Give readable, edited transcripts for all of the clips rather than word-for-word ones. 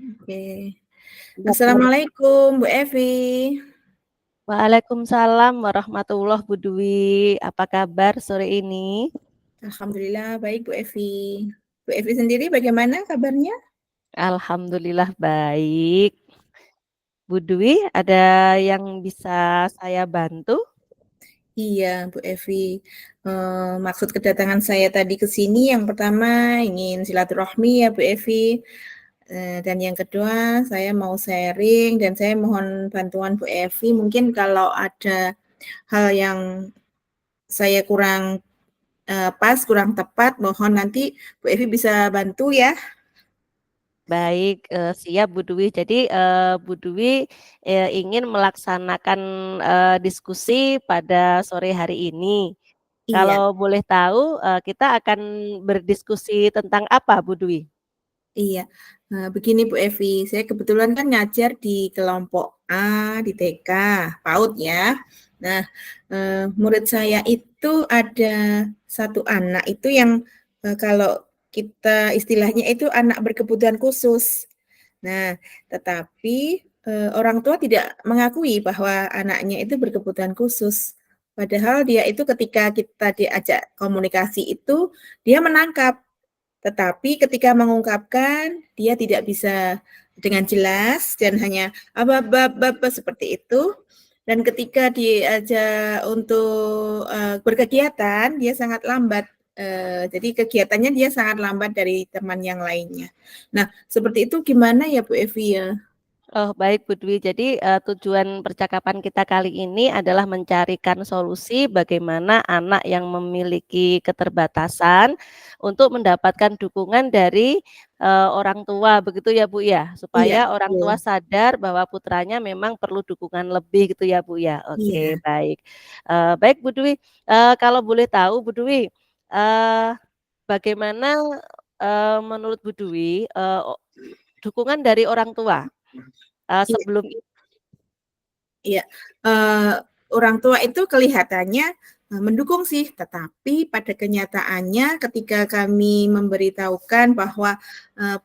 Oke. Ya, Bu. Assalamualaikum Bu Evi. Waalaikumsalam warahmatullah Bu Dwi. Apa kabar sore ini? Alhamdulillah baik Bu Evi. Bu Evi sendiri bagaimana kabarnya? Alhamdulillah baik. Bu Dwi, ada yang bisa saya bantu? Iya Bu Evi. Maksud kedatangan saya tadi ke sini yang pertama ingin silaturahmi ya Bu Evi. Dan yang kedua saya mau sharing dan saya mohon bantuan Bu Evi. Mungkin kalau ada hal yang saya kurang pas, kurang tepat, mohon nanti Bu Evi bisa bantu ya. Baik, siap Bu Dwi. Jadi Bu Dwi ingin melaksanakan diskusi pada sore hari ini. Iya. Kalau boleh tahu, kita akan berdiskusi tentang apa Bu Dwi? Iya, begini Bu Evi, saya kebetulan kan ngajar di kelompok A di TK, PAUD ya. Nah, murid saya itu ada satu anak itu yang kalau kita istilahnya itu anak berkebutuhan khusus. Nah, tetapi orang tua tidak mengakui bahwa anaknya itu berkebutuhan khusus. Padahal dia itu ketika kita diajak komunikasi itu, dia menangkap tetapi ketika mengungkapkan, dia tidak bisa dengan jelas dan hanya apa seperti itu. Dan ketika diajak untuk berkegiatan, dia sangat lambat. Jadi kegiatannya dia sangat lambat dari teman yang lainnya. Nah, seperti itu gimana ya Bu Evi ya? Oh, baik Bu Dwi. Jadi tujuan percakapan kita kali ini adalah mencarikan solusi bagaimana anak yang memiliki keterbatasan untuk mendapatkan dukungan dari orang tua, begitu ya Bu ya, Iya, supaya orang tua betul. sadar bahwa putranya memang perlu dukungan lebih gitu ya Bu ya. Oke, Iya, baik. Baik Bu Dwi, kalau boleh tahu Bu Dwi, eh, bagaimana menurut Bu Dwi dukungan dari orang tua? iya. Sebelum Iya, orang tua itu kelihatannya, mendukung sih, tetapi pada kenyataannya ketika kami memberitahukan bahwa,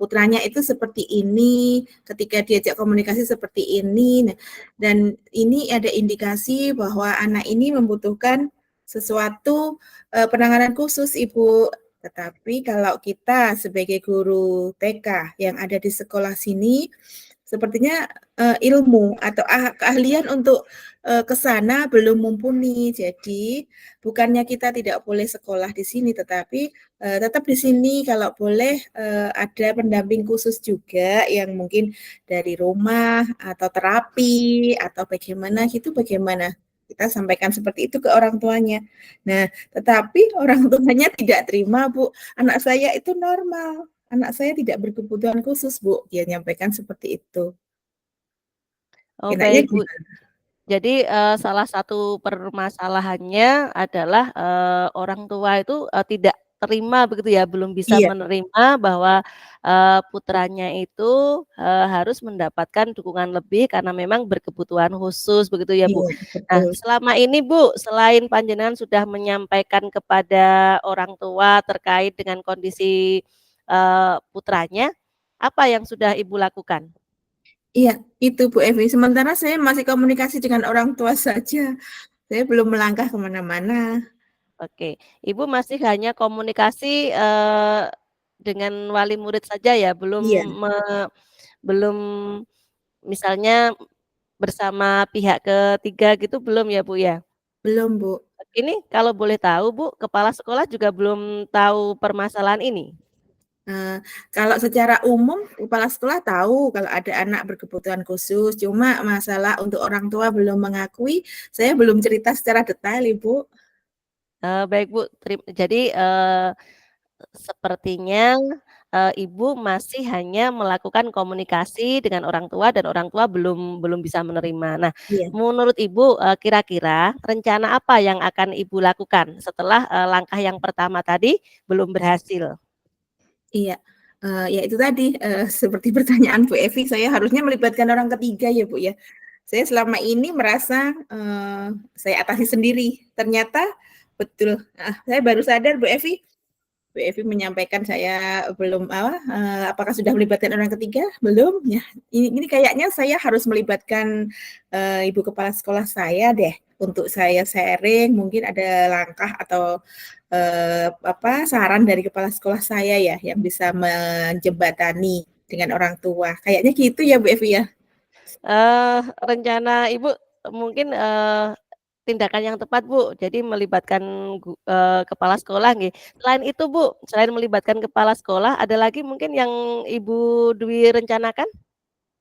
putranya itu seperti ini, ketika diajak komunikasi seperti ini, nah dan ini ada indikasi bahwa anak ini membutuhkan sesuatu, penanganan khusus Ibu. Tetapi kalau kita sebagai guru TK yang ada di sekolah sini, sepertinya ilmu atau keahlian untuk ke sana belum mumpuni. Jadi bukannya kita tidak boleh sekolah di sini, tetapi tetap di sini kalau boleh ada pendamping khusus juga yang mungkin dari rumah atau terapi atau bagaimana gitu, bagaimana? Kita sampaikan seperti itu ke orang tuanya. Nah, tetapi orang tuanya tidak terima, Bu. Anak saya itu normal. Anak saya tidak berkebutuhan khusus, Bu. Dia nyampaikan seperti itu. oh Enaknya baik Bu, gimana? jadi salah satu permasalahannya adalah orang tua itu tidak terima begitu ya, belum bisa Iya, menerima bahwa putranya itu harus mendapatkan dukungan lebih karena memang berkebutuhan khusus begitu ya Bu. iya, Nah, betul. selama ini Bu, selain panjenengan sudah menyampaikan kepada orang tua terkait dengan kondisi putranya, apa yang sudah Ibu lakukan? Iya, itu Bu Evi. Sementara saya masih komunikasi dengan orang tua saja. Saya belum melangkah kemana-mana. Oke, Ibu masih hanya komunikasi, dengan wali murid saja ya? Belum Iya, belum misalnya bersama pihak ketiga gitu belum ya, Bu, ya? belum Bu. Ini kalau boleh tahu, Bu, kepala sekolah juga belum tahu permasalahan ini? Eee, Kalau secara umum kepala sekolah tahu kalau ada anak berkebutuhan khusus, cuma masalah untuk orang tua belum mengakui, saya belum cerita secara detail Ibu. Baik, Bu, jadi, sepertinya, Ibu masih hanya melakukan komunikasi dengan orang tua dan orang tua belum belum bisa menerima. Nah, Iya, menurut Ibu, kira-kira rencana apa yang akan Ibu lakukan setelah, langkah yang pertama tadi belum berhasil? iya. Ya itu tadi, seperti pertanyaan Bu Evi, saya harusnya melibatkan orang ketiga ya Bu ya. Saya selama ini merasa, saya atasi sendiri, ternyata betul, saya baru sadar Bu Evi, Bu Evi menyampaikan saya belum apakah sudah melibatkan orang ketiga? Belum ya. Ini kayaknya saya harus melibatkan ibu kepala sekolah saya deh untuk saya sharing. Mungkin ada langkah atau saran dari kepala sekolah saya ya yang bisa menjembatani dengan orang tua. Kayaknya gitu ya Bu Evi ya. Rencana Ibu mungkin, tindakan yang tepat, Bu. Jadi melibatkan kepala sekolah nggih. Selain itu, Bu, selain melibatkan kepala sekolah, ada lagi mungkin yang Ibu Dwi rencanakan?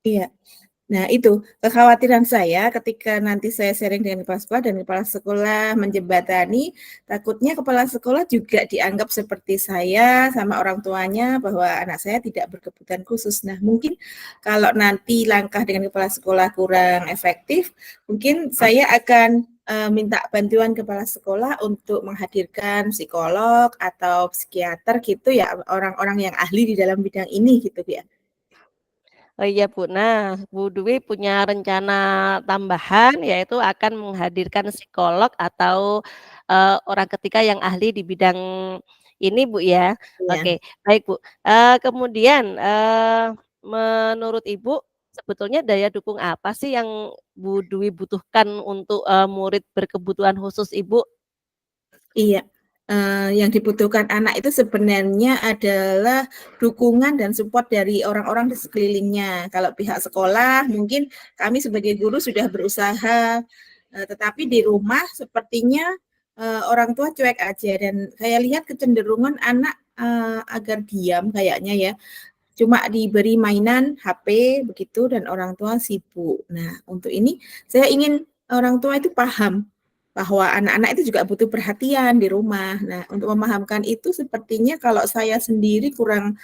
Iya. Nah, itu kekhawatiran saya ketika nanti saya sharing dengan kepala sekolah dan kepala sekolah menjembatani, takutnya kepala sekolah juga dianggap seperti saya sama orang tuanya bahwa anak saya tidak berkebutuhan khusus. Nah, mungkin kalau nanti langkah dengan kepala sekolah kurang efektif, mungkin saya akan minta bantuan kepala sekolah untuk menghadirkan psikolog atau psikiater gitu ya, orang-orang yang ahli di dalam bidang ini gitu ya. Oh iya, Bu. Nah, Bu Dwi punya rencana tambahan, yaitu akan menghadirkan psikolog atau, orang ketiga yang ahli di bidang ini, Bu, ya. Ya. Oke, baik, Bu. Kemudian, menurut Ibu, sebetulnya daya dukung apa sih yang Bu Dwi butuhkan untuk, murid berkebutuhan khusus Ibu? Iya, yang dibutuhkan anak itu sebenarnya adalah dukungan dan support dari orang-orang di sekelilingnya. Kalau pihak sekolah mungkin kami sebagai guru sudah berusaha, tetapi di rumah sepertinya, orang tua cuek aja dan saya lihat kecenderungan anak, agar diam kayaknya ya, cuma diberi mainan HP begitu dan orang tua sibuk. Nah, untuk ini saya ingin orang tua itu paham bahwa anak-anak itu juga butuh perhatian di rumah. Nah, untuk memahamkan itu sepertinya kalau saya sendiri kurang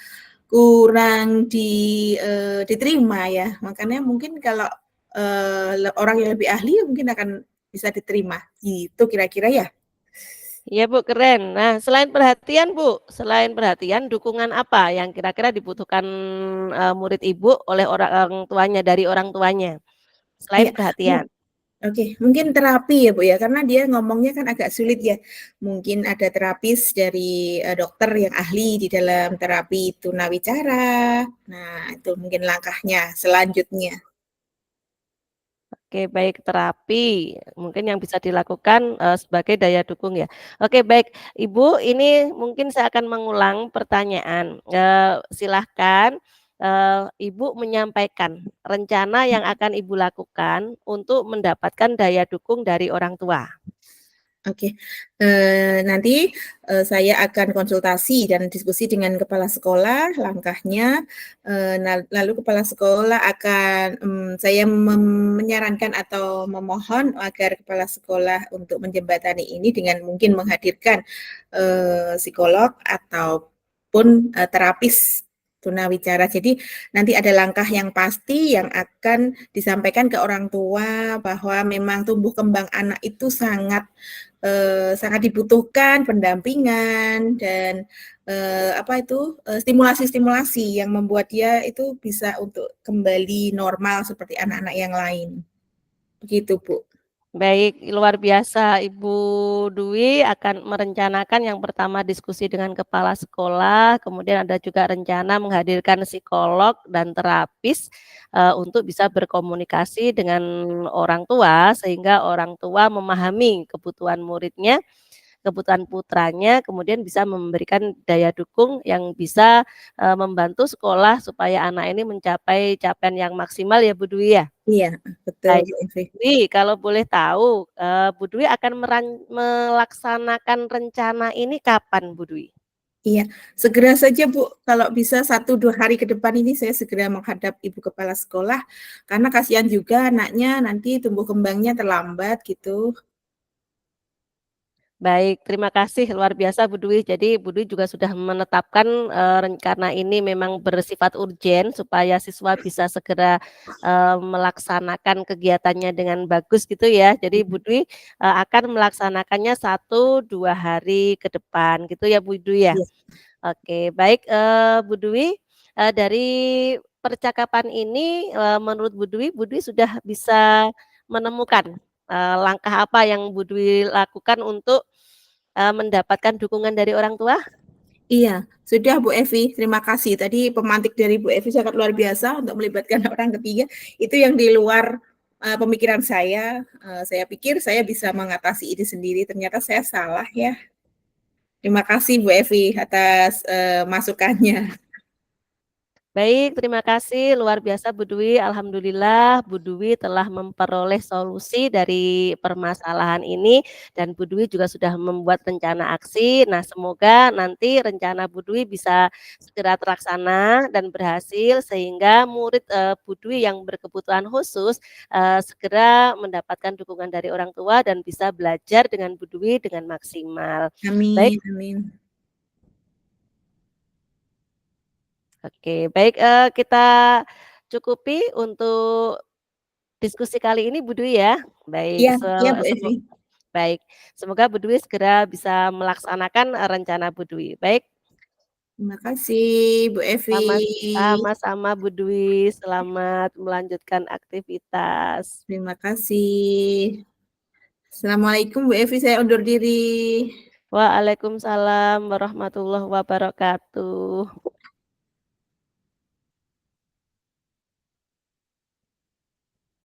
kurang diterima ya. Makanya mungkin kalau orang yang lebih ahli mungkin akan bisa diterima. Gitu kira-kira ya. Iya, Bu, keren. Nah, selain perhatian, Bu, selain perhatian, dukungan apa yang kira-kira dibutuhkan, murid Ibu oleh orang tuanya dari orang tuanya, selain Iya. perhatian? Oke, mungkin terapi ya Bu ya, karena dia ngomongnya kan agak sulit ya. Mungkin ada terapis dari dokter yang ahli di dalam terapi tunawicara. Nah, itu mungkin langkahnya selanjutnya. Oke, baik, terapi mungkin yang bisa dilakukan, sebagai daya dukung ya. Oke, baik, Ibu, ini mungkin saya akan mengulang pertanyaan, silahkan, Ibu menyampaikan rencana yang akan Ibu lakukan untuk mendapatkan daya dukung dari orang tua. Oke, nanti, saya akan konsultasi dan diskusi dengan kepala sekolah langkahnya, lalu kepala sekolah akan, saya menyarankan atau memohon agar kepala sekolah untuk menjembatani ini dengan mungkin menghadirkan, psikolog ataupun, terapis tunawicara. Jadi nanti ada langkah yang pasti yang akan disampaikan ke orang tua bahwa memang tumbuh kembang anak itu sangat dibutuhkan pendampingan dan, stimulasi-stimulasi yang membuat dia itu bisa untuk kembali normal seperti anak-anak yang lain. Begitu, Bu. Baik, luar biasa Ibu Dwi akan merencanakan yang pertama diskusi dengan kepala sekolah, kemudian ada juga rencana menghadirkan psikolog dan terapis, untuk bisa berkomunikasi dengan orang tua, sehingga orang tua memahami kebutuhan muridnya, kebutuhan putranya, kemudian bisa memberikan daya dukung yang bisa, membantu sekolah supaya anak ini mencapai capaian yang maksimal ya Bu Dwi ya? Iya, betul, Baik, Bu Evi. Dwi, kalau boleh tahu, Bu Dwi akan melaksanakan rencana ini kapan, Bu Dwi? Iya, segera saja, Bu. Kalau bisa 1, 2 hari ke depan ini saya segera menghadap Ibu Kepala Sekolah, karena kasihan juga anaknya nanti tumbuh kembangnya terlambat gitu. Baik, terima kasih luar biasa Bu Dwi. Jadi Bu Dwi juga sudah menetapkan, karena ini memang bersifat urgen supaya siswa bisa segera, melaksanakan kegiatannya dengan bagus gitu ya. Jadi Bu Dwi, akan melaksanakannya 1, 2 hari ke depan gitu ya Bu Dwi ya? Iya. Oke, baik, Bu Dwi, dari percakapan ini, menurut Bu Dwi sudah bisa menemukan, langkah apa yang Bu Dwi lakukan untuk, mendapatkan dukungan dari orang tua? Iya, sudah Bu Evi, terima kasih. Tadi pemantik dari Bu Evi sangat luar biasa untuk melibatkan orang ketiga. Itu yang di luar pemikiran saya. Saya pikir saya bisa mengatasi ini sendiri, ternyata saya salah ya. Terima kasih Bu Evi atas masukannya. Baik, terima kasih luar biasa Bu Dwi. Alhamdulillah Bu Dwi telah memperoleh solusi dari permasalahan ini dan Bu Dwi juga sudah membuat rencana aksi. Nah, semoga nanti rencana Bu Dwi bisa segera terlaksana dan berhasil sehingga murid Bu Dwi yang berkebutuhan khusus segera mendapatkan dukungan dari orang tua dan bisa belajar dengan Bu Dwi dengan maksimal. Baik. Amin, amin. Oke, baik, kita cukupi untuk diskusi kali ini Bu Dwi ya. Baik, Iya, iya Bu Evi. baik, semoga Bu Dwi segera bisa melaksanakan, rencana Bu Dwi. Baik, Terima kasih Bu Evi. sama-sama Bu Dwi, selamat melanjutkan aktivitas. Terima kasih. Assalamualaikum Bu Evi, saya undur diri. Waalaikumsalam warahmatullahi wabarakatuh.